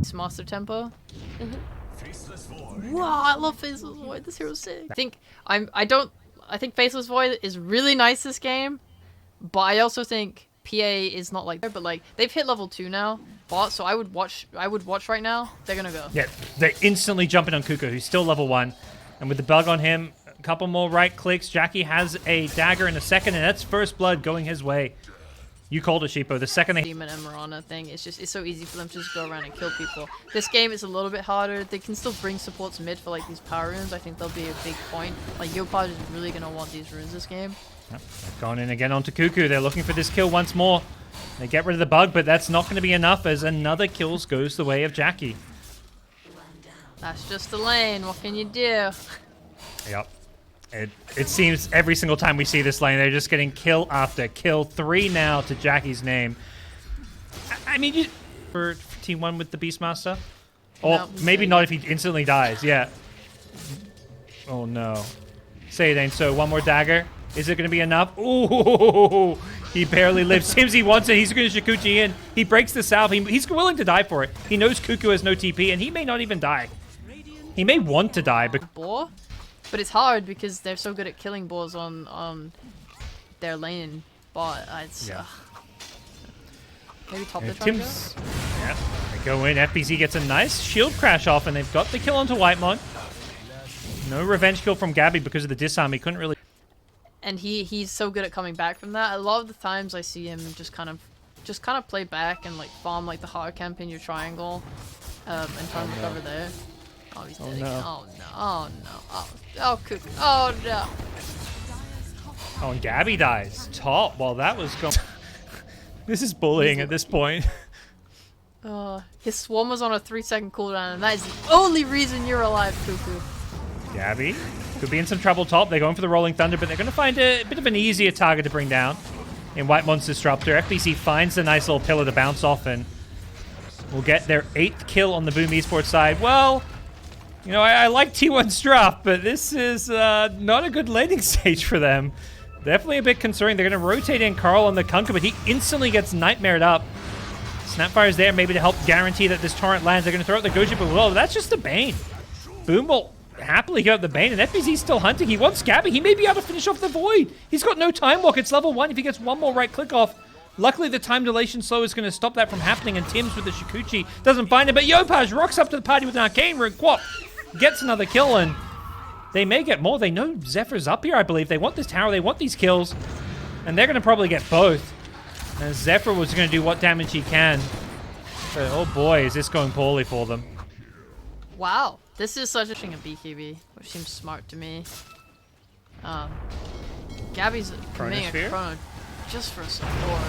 Beast Master tempo. Wow, I love Faceless Void. This hero's sick. I think Faceless Void is really nice this game, but I also think PA is not like that. But like they've hit level 2 now, bot. So I would watch right now. They're gonna go. Yeah, they're instantly jumping on Kuku, who's still level 1, and with the bug on him, a couple more right clicks. Jackie has a dagger in a second, and that's first blood going his way. You called it, Sheepo. The second they... Demon and Mirana thing, it's so easy for them to just go around and kill people. This game is a little bit harder. They can still bring supports mid for like these power runes. I think they'll be a big point. Like Yopaj is really gonna want these runes this game. Yep. Going in again onto Kuku. They're looking for this kill once more. They get rid of the bug, but that's not going to be enough as another kills goes the way of Jackie. That's just the lane. What can you do? Yep. It seems every single time we see this lane, they're just getting kill after kill. 3 now to Jackie's name. I mean, for Team 1 with the Beastmaster? Or no, maybe not if he instantly dies, yeah. Oh no. Say it ain't so. One more dagger. Is it going to be enough? Ooh, he barely lives. Timsy wants it. He's going to Shikuchi in. He breaks the salve. He's willing to die for it. He knows Kuku has no TP, and he may not even die. He may want to die, but... Boar? But it's hard because they're so good at killing boars on their lane bot. Yeah. Maybe top the Tim's. Yeah, they go in. FBZ gets a nice shield crash off, and they've got the kill onto Whitemon. No revenge kill from Gabby because of the disarm. He couldn't really. And he's so good at coming back from that. A lot of the times I see him just kind of play back and like farm like the hard camp in your triangle, and try and recover there. Oh, he's dead again. Oh no! Oh no! Oh Kuku! Oh no! Oh, and Gabby dies. Top. Well, that was going. This is bullying at this point. His swarm was on a 3-second cooldown, and that is the only reason you're alive, Kuku. Gabby could be in some trouble top. They're going for the Rolling Thunder, but they're going to find a bit of an easier target to bring down in Whitemon's Disruptor. FBC finds a nice little pillar to bounce off, and will get their 8th kill on the Boom Esports side. Well, you know, I like T1's draft, but this is not a good landing stage for them. Definitely a bit concerning. They're going to rotate in Carl on the Kunkka, but he instantly gets nightmared up. Snapfire's there maybe to help guarantee that this torrent lands. They're going to throw out the Goji, but well, that's just the Bane. Boom will happily give up the Bane, and FBZ's still hunting. He wants Gabby. He may be able to finish off the Void. He's got no time walk. It's level 1. If he gets one more right click off, luckily the time dilation slow is going to stop that from happening, and Tim's with the Shikuchi doesn't find him, but Yopaj rocks up to the party with an Arcane Rune. Quap gets another kill, and they may get more. They know Zephyr's up here, I believe. They want this tower. They want these kills, and they're going to probably get both. And Zephyr was going to do what damage he can. But oh boy, is this going poorly for them. Wow. This is such a thing of BKB, which seems smart to me. Gabby's committing a chrono just for support.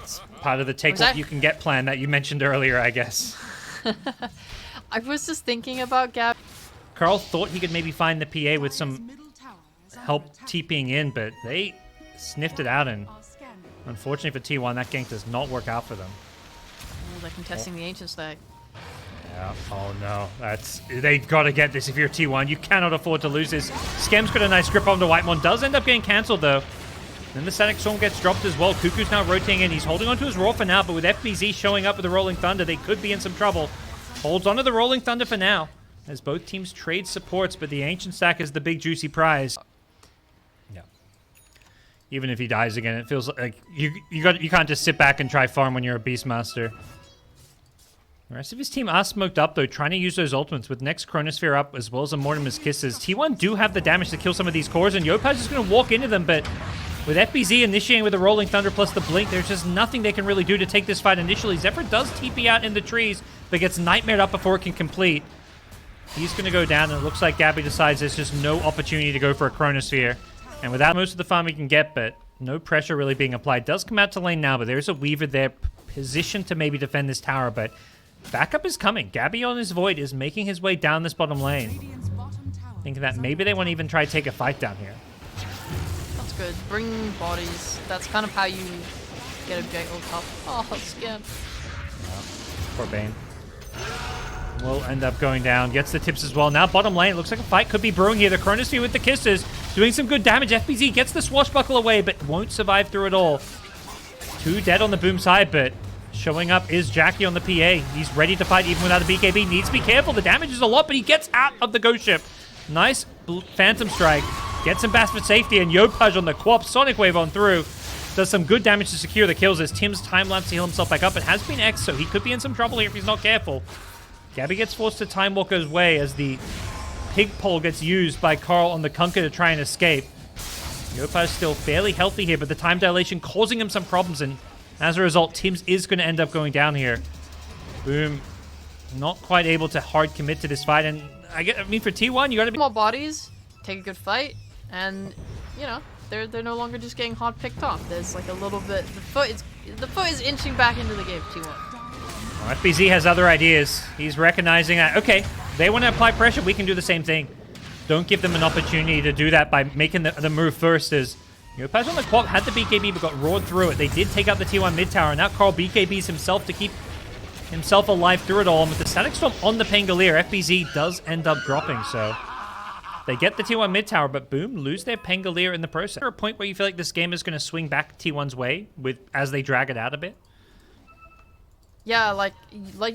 It's part of the take what you can get plan that you mentioned earlier, I guess. I was just thinking about Gabby. Carl thought he could maybe find the PA with some help TPing in, but they sniffed it out, and unfortunately for T1, that gank does not work out for them. Oh, they're contesting the Ancient Stack. Yeah. Oh no, they've got to get this if you're T1. You cannot afford to lose this. Skem's got a nice grip onto Whitemon. Does end up getting cancelled though. Then the Static Storm gets dropped as well. Kuku's now rotating in. He's holding onto his Roar for now, but with FBZ showing up with the Rolling Thunder, they could be in some trouble. Holds onto the Rolling Thunder for now, as both teams trade supports, but the Ancient Stack is the big juicy prize. Yeah. Even if he dies again, it feels like you can't just sit back and try farm when you're a Beastmaster. The rest of his team are smoked up, though, trying to use those ultimates with next Chronosphere up, as well as a Mortimer's Kisses. T1 do have the damage to kill some of these cores, and Yopaj is going to walk into them, but with FBZ initiating with the Rolling Thunder plus the Blink, there's just nothing they can really do to take this fight initially. Zephyr does TP out in the trees, but gets nightmared up before it can complete. He's going to go down, and it looks like Gabby decides there's just no opportunity to go for a Chronosphere. And without most of the farm he can get, but no pressure really being applied. Does come out to lane now, but there's a Weaver there positioned to maybe defend this tower, but backup is coming. Gabby on his Void is making his way down this bottom lane. Thinking that maybe they want to even try to take a fight down here. That's good. Bring bodies. That's kind of how you get a Jake ult top. Oh, that's scared. Yeah. Poor Bane. Will end up going down. Gets the tips as well. Now bottom lane. It looks like a fight could be brewing here. The Chronosphere with the kisses. Doing some good damage. FBZ gets the swashbuckle away, but won't survive through it all. 2 dead on the Boom side, but Showing up is Jackie on the PA. He's ready to fight even without a BKB. Needs to be careful. The damage is a lot, but he gets out of the ghost ship. Nice Phantom Strike. Gets him past for safety, and Yopaj on the Quap. Sonic Wave on through. Does some good damage to secure the kills as Tim's time-lapse to heal himself back up. It has been X, so he could be in some trouble here if he's not careful. Gabby gets forced to Time Walker's way as the pig pole gets used by Carl on the Kunkka to try and escape. Yopaj still fairly healthy here, but the time dilation causing him some problems, and as a result, Tim's is going to end up going down here. Boom. Not quite able to hard commit to this fight, and I mean, for T1, you got to be More bodies, take a good fight, and you know they're no longer just getting hard picked off. There's like a little bit. The foot is inching back into the game. T1. Well, FBZ has other ideas. He's recognizing that okay, they want to apply pressure. We can do the same thing. Don't give them an opportunity to do that by making the move first. As Yopaj on the Quap had the BKB but got roared through it. They did take out the T1 mid tower, and now Carl BKBs himself to keep himself alive through it all. And with the Static Storm on the Pangolier, FBZ does end up dropping, so they get the T1 mid tower, but boom, lose their Pangolier in the process. Is there a point where you feel like this game is going to swing back T1's way as they drag it out a bit? Yeah, like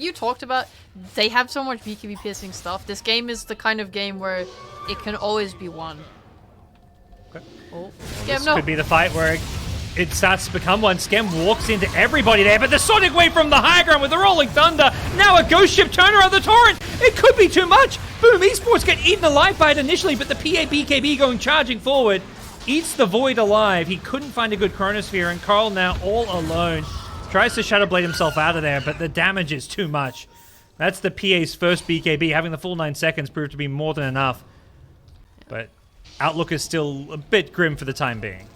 you talked about, they have so much BKB piercing stuff. This game is the kind of game where it can always be won. Okay. Oh, This could be the fight where it starts to become one. Skem walks into everybody there, but the Sonic Wave from the high ground with the Rolling Thunder. Now a Ghost Ship turner on the Torrent. It could be too much. Boom, Esports get eaten alive by it initially, but the PA BKB going charging forward eats the Void alive. He couldn't find a good Chronosphere, and Carl now all alone. Tries to Shadow Blade himself out of there, but the damage is too much. That's the PA's first BKB. Having the full 9 seconds proved to be more than enough. But outlook is still a bit grim for the time being.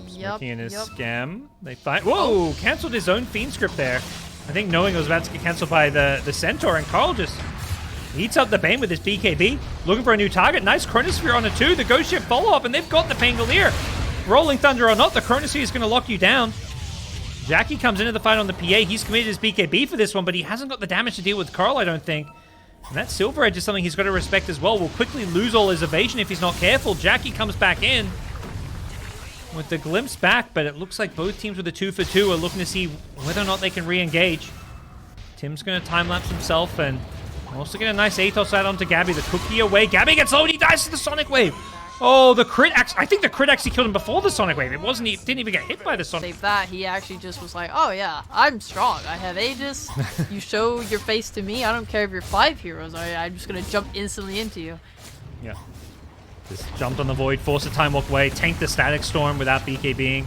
Smoking in his scam. They fight. Whoa! Cancelled his own Fiend script there. I think knowing it was about to get cancelled by the Centaur, and Carl just eats up the Bane with his BKB. Looking for a new target. Nice Chronosphere on a 2. The Ghost Ship follow-up, and they've got the Pangolier. Rolling Thunder or not, the Chronosphere is going to lock you down. Jackie comes into the fight on the PA. He's committed his BKB for this one, but he hasn't got the damage to deal with Carl, I don't think. And that Silver Edge is something he's got to respect as well. Will quickly lose all his evasion if he's not careful. Jackie comes back in with the glimpse back, but it looks like both teams with a 2 for 2 are looking to see whether or not they can re-engage. Tim's going to time-lapse himself and also get a nice Athos out onto Gabby. The cookie away. Gabby gets low and he dies to the Sonic Wave. Oh, the crit I think the crit actually killed him before the Sonic Wave. He didn't even get hit by the Sonic. Save that. He actually just was like, oh yeah, I'm strong. I have Aegis. You show your face to me. I don't care if you're 5 heroes. I'm just going to jump instantly into you. Yeah. Just jumped on the Void, forced a Time Walk away, tanked the Static Storm without BKBing.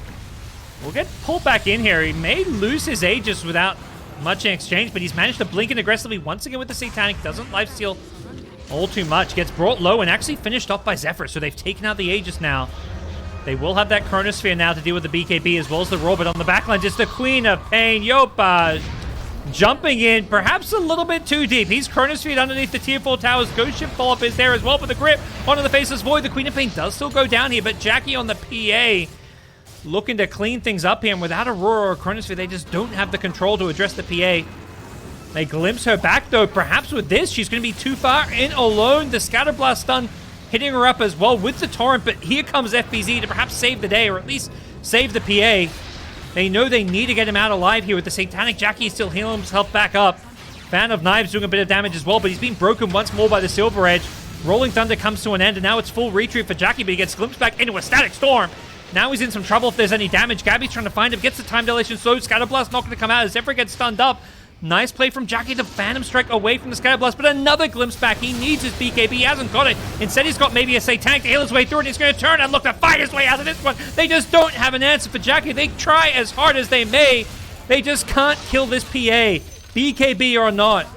We'll get pulled back in here. He may lose his Aegis without much in exchange, but he's managed to blink in aggressively once again with the Satanic. Doesn't lifesteal all too much. Gets brought low and actually finished off by Zephyr, so they've taken out the Aegis now. They will have that Chronosphere now to deal with the BKB as well as the Roar, but on the backline, just the Queen of Pain, Yopaj, jumping in, perhaps a little bit too deep. He's Chronosphered underneath the tier 4 towers. Ghost Ship follow-up is there as well, but the grip onto the Faceless Void. The Queen of Pain does still go down here, but Jackie on the PA looking to clean things up here, and without a Roar or a Chronosphere, they just don't have the control to address the PA. They glimpse her back, though. Perhaps with this, she's going to be too far in alone. The Scatterblast stun hitting her up as well with the Torrent, but here comes FBZ to perhaps save the day, or at least save the PA. They know they need to get him out alive here with the Satanic. Jackie still healing himself back up. Fan of Knives doing a bit of damage as well, but he's been broken once more by the Silver Edge. Rolling Thunder comes to an end, and now it's full retreat for Jackie, but he gets glimpsed back into a Static Storm. Now he's in some trouble if there's any damage. Gabby's trying to find him, gets the time dilation slow. Scatterblast not going to come out as Zephyr gets stunned up. Nice play from Jackie to Phantom Strike away from the Scatterblast, but another glimpse back. He needs his BKB. He hasn't got it. Instead, he's got maybe a Satanic to heal his way through it. He's going to turn and look to fight his way out of this one. They just don't have an answer for Jackie. They try as hard as they may. They just can't kill this PA. BKB or not.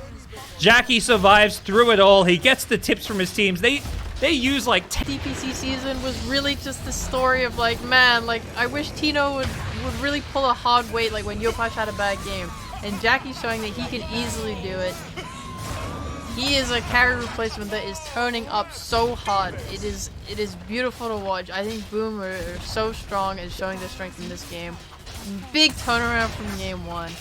Jackie survives through it all. He gets the tips from his teams. They use like DPC season was really just the story of like, man, like I wish Tino would really pull a hard weight like when Yopaj had a bad game. And Jackie's showing that he can easily do it. He is a carry replacement that is turning up so hard. It is beautiful to watch. I think Boom are so strong and showing their strength in this game. Big turnaround from game 1.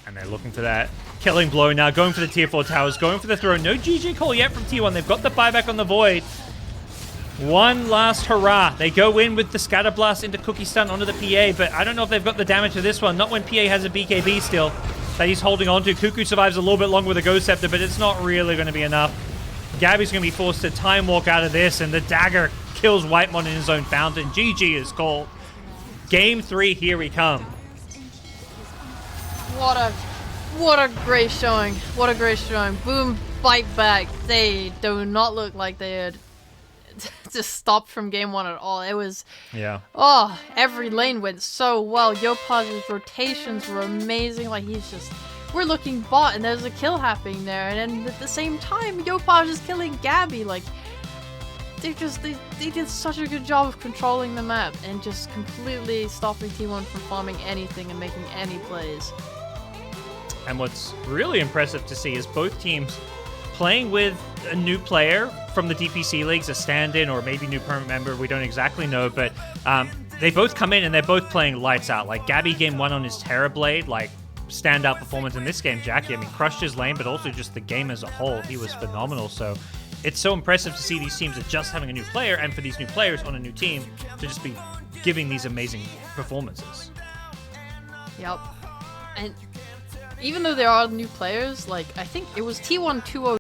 And they're looking for that killing blow now, going for the tier 4 towers, going for the throw. No GG call yet from T1. They've got the buyback on the Void. One last hurrah. They go in with the Scatter Blast into Cookie Stun onto the PA, but I don't know if they've got the damage for this one. Not when PA has a BKB still that he's holding on to. Cuckoo survives a little bit longer with a Ghost Scepter, but it's not really going to be enough. Gabby's going to be forced to time walk out of this, and the dagger kills Whitemon in his own fountain. GG is called. Game 3, here we come. What a great showing. What a great showing. Boom, bite back. They do not look like they had just stopped from game 1 at all. It was, oh, every lane went so well. Yopaj's rotations were amazing. Like, he's just, we're looking bot and there's a kill happening there, and then at the same time Yopaj is killing Gabby. Like, they did such a good job of controlling the map and just completely stopping T1 from farming anything and making any plays. And what's really impressive to see is both teams playing with a new player from the DPC leagues, a stand-in or maybe new permanent member, we don't exactly know, but they both come in and they're both playing lights out. Like, Gabby game 1 on his Terrorblade, like, standout performance. In this game, Jackie, I mean, crushed his lane, but also just the game as a whole, he was phenomenal. So it's so impressive to see these teams are just having a new player, and for these new players on a new team to just be giving these amazing performances. Yep. And even though there are new players, like, I think it was T1 2-0